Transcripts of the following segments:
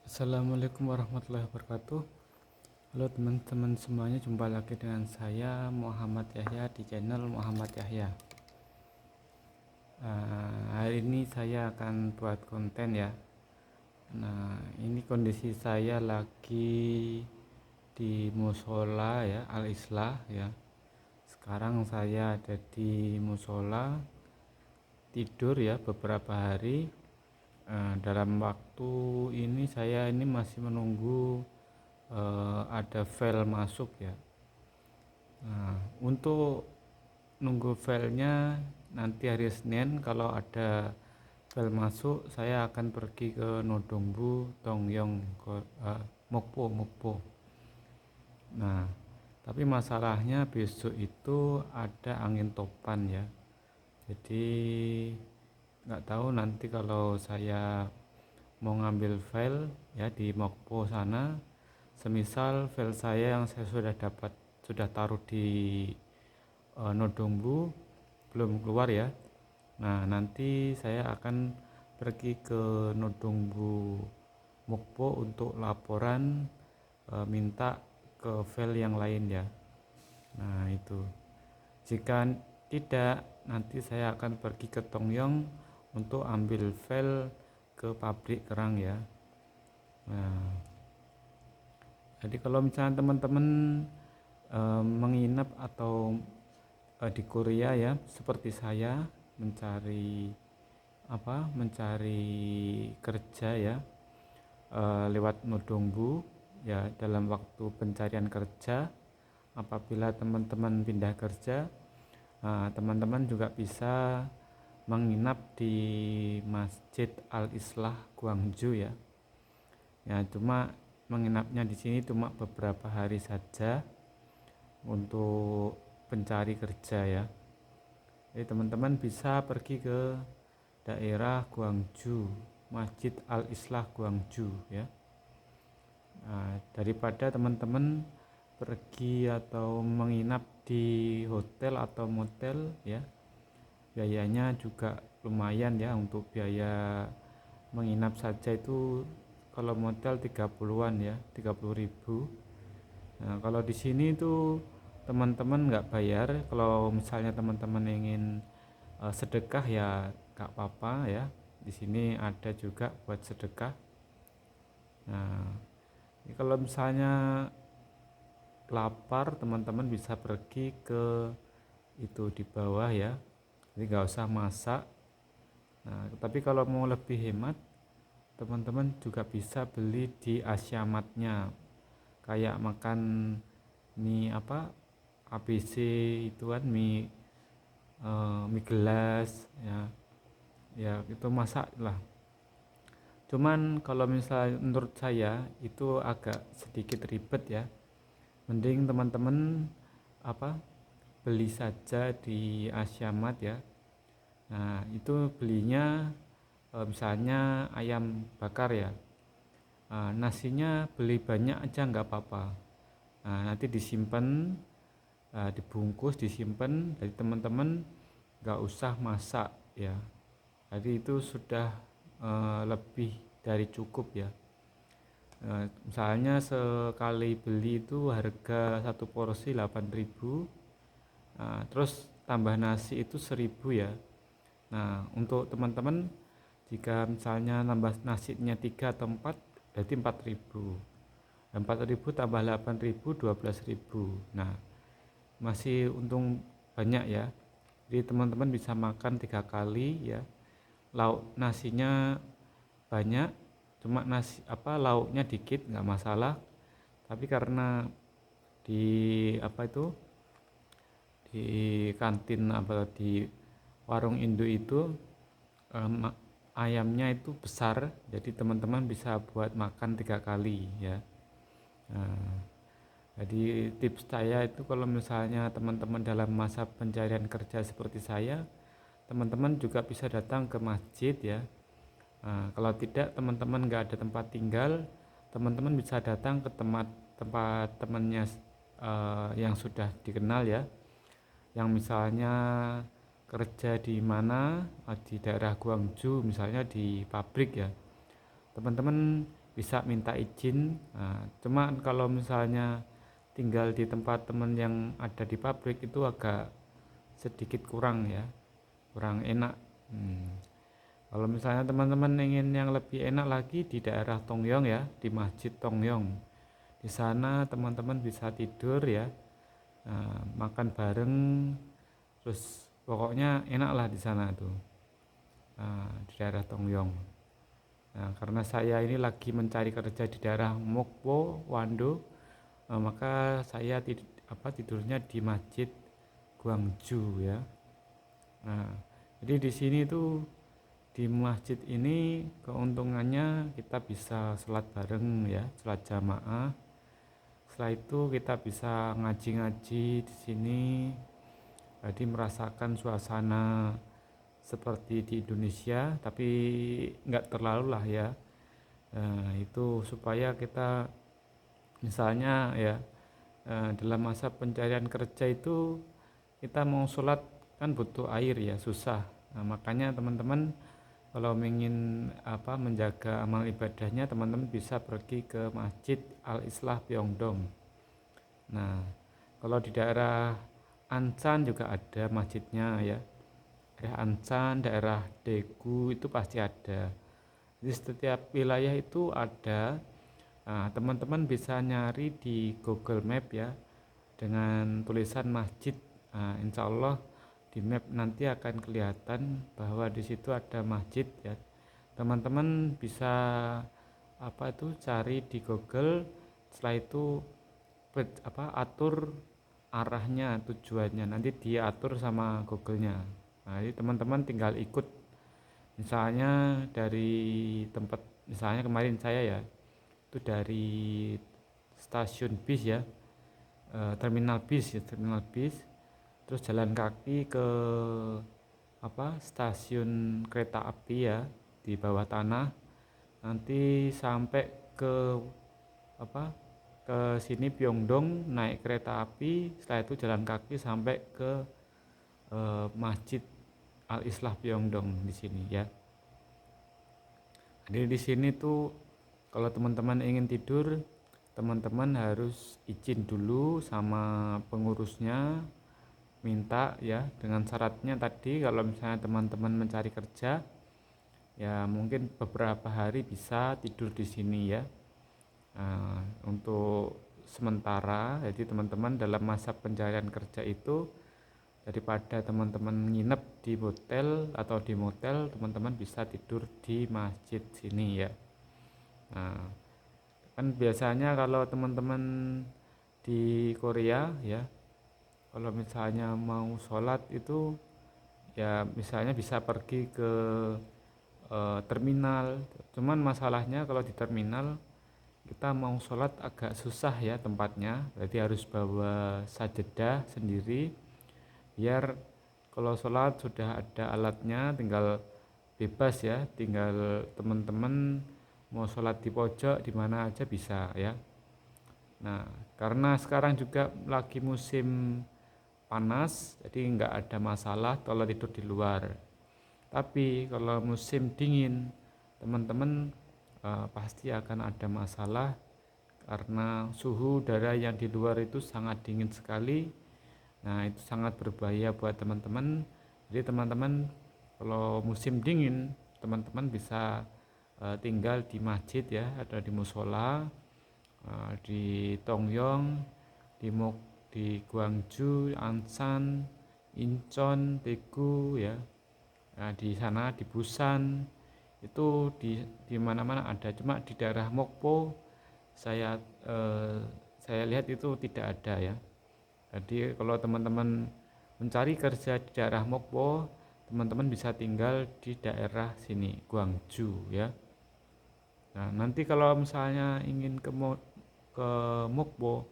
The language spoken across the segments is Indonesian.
Assalamualaikum warahmatullahi wabarakatuh. Halo teman-teman semuanya, jumpa lagi dengan saya Muhammad Yahya di channel Muhammad Yahya. Hari ini saya akan buat konten ya. Nah, ini kondisi saya lagi di musola ya, Al-Islah ya. Sekarang saya ada di musola, tidur ya beberapa hari. Dalam waktu ini saya ini masih menunggu ada file masuk ya. Nah, untuk nunggu filenya nanti hari Senin, kalau ada file masuk saya akan pergi ke Nodongbu, Tongyong, Mokpo. Nah, tapi masalahnya besok itu ada angin topan ya. Jadi nggak tahu nanti kalau saya mau ngambil file ya di Mokpo sana, semisal file saya yang saya sudah taruh di Nodongbu belum keluar ya. Nah, nanti saya akan pergi ke Nodongbu Mokpo untuk laporan minta ke file yang lain ya. Nah, itu. Jika tidak, nanti saya akan pergi ke Tongyong untuk ambil file ke pabrik kerang ya. Nah, jadi kalau misalnya teman-teman menginap atau di Korea ya, seperti saya mencari kerja ya, lewat Nodongbu ya, dalam waktu pencarian kerja. Apabila teman-teman pindah kerja, teman-teman juga bisa menginap di Masjid Al-Islah Gwangju ya. Ya, cuma menginapnya di sini cuma beberapa hari saja untuk pencari kerja ya. Jadi teman-teman bisa pergi ke daerah Gwangju, Masjid Al-Islah Gwangju ya. Nah, daripada teman-teman pergi atau menginap di hotel atau motel ya, biayanya juga lumayan ya. Untuk biaya menginap saja itu kalau motel 30-an ya, 30.000. Nah, kalau di sini tuh teman-teman nggak bayar. Kalau misalnya teman-teman ingin sedekah ya nggak apa-apa ya. Di sini ada juga buat sedekah. Nah, kalau misalnya lapar, teman-teman bisa pergi ke itu di bawah ya. Jadi nggak usah masak. Nah, tapi kalau mau lebih hemat, teman-teman juga bisa beli di Asiamatnya, kayak makan mie ABC itu kan, mie gelas ya, ya itu masak lah. Cuman kalau misalnya menurut saya itu agak sedikit ribet ya. Mending teman-teman beli saja di Asiamat ya. Nah, itu belinya misalnya ayam bakar ya. Nasinya beli banyak aja nggak apa-apa. Nah, nanti disimpan, dibungkus, disimpan. Jadi teman-teman nggak usah masak ya. Jadi itu sudah lebih dari cukup ya. Misalnya sekali beli itu harga satu porsi 8.000. Terus tambah nasi itu 1.000 ya. Nah, untuk teman-teman jika misalnya nambah nasinya 3 atau 4, berarti 4.000. 4.000 tambah 8.000, 12.000. Nah, masih untung banyak ya. Jadi teman-teman bisa makan 3 kali ya. Lauk nasinya banyak, cuma lauknya dikit nggak masalah. Tapi karena di di kantin di warung Indo itu ayamnya itu besar, jadi teman-teman bisa buat makan 3 kali ya. Nah, jadi tips saya itu kalau misalnya teman-teman dalam masa pencarian kerja seperti saya, teman-teman juga bisa datang ke masjid ya. Nah, kalau tidak, teman-teman nggak ada tempat tinggal, teman-teman bisa datang ke tempat temannya yang sudah dikenal ya, yang misalnya kerja di mana, di daerah Gwangju misalnya di pabrik ya. Teman-teman bisa minta izin. Nah, cuma kalau misalnya tinggal di tempat teman yang ada di pabrik itu agak sedikit kurang ya, kurang enak. Kalau misalnya teman-teman ingin yang lebih enak lagi di daerah Tongyong ya, di Masjid Tongyong. Di sana teman-teman bisa tidur ya, makan bareng, terus pokoknya enak lah di sana tuh, di daerah Tongyong. Nah, karena saya ini lagi mencari kerja di daerah Mokpo, Wando, maka saya tidurnya di Masjid Gwangju ya. Nah, jadi di sini tuh di masjid ini keuntungannya kita bisa sholat bareng ya, sholat jamaah. Setelah itu kita bisa ngaji-ngaji di sini, jadi merasakan suasana seperti di Indonesia, tapi nggak terlalu lah ya. Nah, itu supaya kita misalnya ya, dalam masa pencarian kerja itu kita mau sholat kan butuh air ya, susah. Nah, makanya teman-teman kalau ingin menjaga amal ibadahnya, teman-teman bisa pergi ke Masjid Al-Islah Pyeongdong. Nah, kalau di daerah Ansan juga ada masjidnya ya. Daerah Ansan, daerah Daegu itu pasti ada. Di setiap wilayah itu ada. Nah, teman-teman bisa nyari di Google Map ya dengan tulisan masjid. Nah, insya Allah di map nanti akan kelihatan bahwa di situ ada masjid ya. Teman-teman bisa cari di Google, setelah itu atur arahnya, tujuannya nanti dia atur sama Google-nya. Nah, jadi teman-teman tinggal ikut. Misalnya dari tempat, misalnya kemarin saya ya, itu dari stasiun bis ya, terminal bis, terus jalan kaki ke stasiun kereta api ya di bawah tanah, nanti sampai ke ke sini Pyeongdong, naik kereta api, setelah itu jalan kaki sampai ke Masjid Al-Islah Pyeongdong di sini ya. Jadi di sini tuh kalau teman-teman ingin tidur, teman-teman harus izin dulu sama pengurusnya, minta ya, dengan syaratnya tadi kalau misalnya teman-teman mencari kerja ya mungkin beberapa hari bisa tidur di sini ya. Untuk sementara, jadi teman-teman dalam masa pencarian kerja itu daripada teman-teman nginep di hotel atau di motel, teman-teman bisa tidur di masjid sini ya. Nah, kan biasanya kalau teman-teman di Korea ya, kalau misalnya mau sholat itu ya misalnya bisa pergi ke terminal. Cuman masalahnya kalau di terminal kita mau sholat agak susah ya tempatnya, jadi harus bawa sajadah sendiri, biar kalau sholat sudah ada alatnya, tinggal bebas ya, tinggal teman-teman mau sholat di pojok di mana aja bisa ya. Nah, karena sekarang juga lagi musim panas, jadi nggak ada masalah kalau tidur di luar. Tapi kalau musim dingin, teman-teman pasti akan ada masalah karena suhu udara yang di luar itu sangat dingin sekali. Nah, itu sangat berbahaya buat teman-teman. Jadi teman-teman kalau musim dingin, teman-teman bisa tinggal di masjid ya, ada di musola, di Tongyong, di Gwangju, Ansan, Incheon, Daegu ya. Nah, di sana di Busan itu di mana-mana ada, cuma di daerah Mokpo saya lihat itu tidak ada ya. Jadi kalau teman-teman mencari kerja di daerah Mokpo, teman-teman bisa tinggal di daerah sini Gwangju ya. Nah, nanti kalau misalnya ingin ke Mokpo,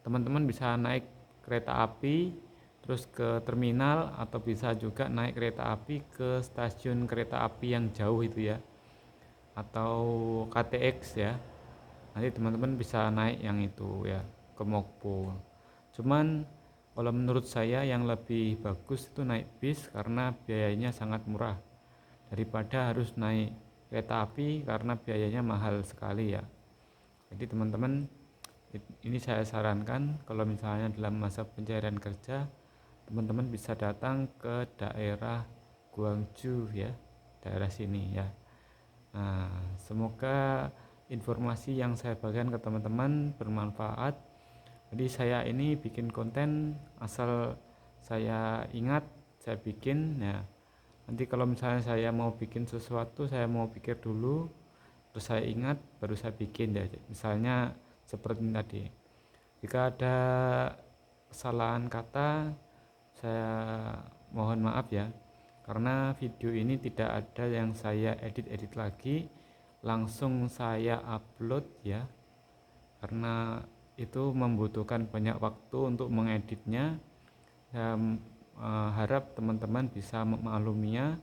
teman-teman bisa naik kereta api terus ke terminal, atau bisa juga naik kereta api ke stasiun kereta api yang jauh itu ya, atau KTX ya. Nanti teman-teman bisa naik yang itu ya ke Mokpo. Cuman kalau menurut saya yang lebih bagus itu naik bis karena biayanya sangat murah daripada harus naik kereta api karena biayanya mahal sekali ya. Jadi teman-teman, ini saya sarankan kalau misalnya dalam masa pencarian kerja, teman-teman bisa datang ke daerah Guangzhou ya, daerah sini ya. Nah, semoga informasi yang saya bagikan ke teman-teman bermanfaat. Jadi saya ini bikin konten asal saya ingat, saya bikin ya. Nanti kalau misalnya saya mau bikin sesuatu, saya mau pikir dulu, terus saya ingat, baru saya bikin ya. Misalnya seperti tadi. Jika ada kesalahan kata, saya mohon maaf ya. Karena video ini tidak ada yang saya edit-edit lagi, langsung saya upload ya. Karena itu membutuhkan banyak waktu untuk mengeditnya. Saya harap teman-teman bisa memakluminya.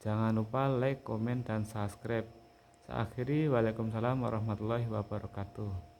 Jangan lupa like, komen, dan subscribe. Saya akhiri, waalaikumsalam warahmatullahi wabarakatuh.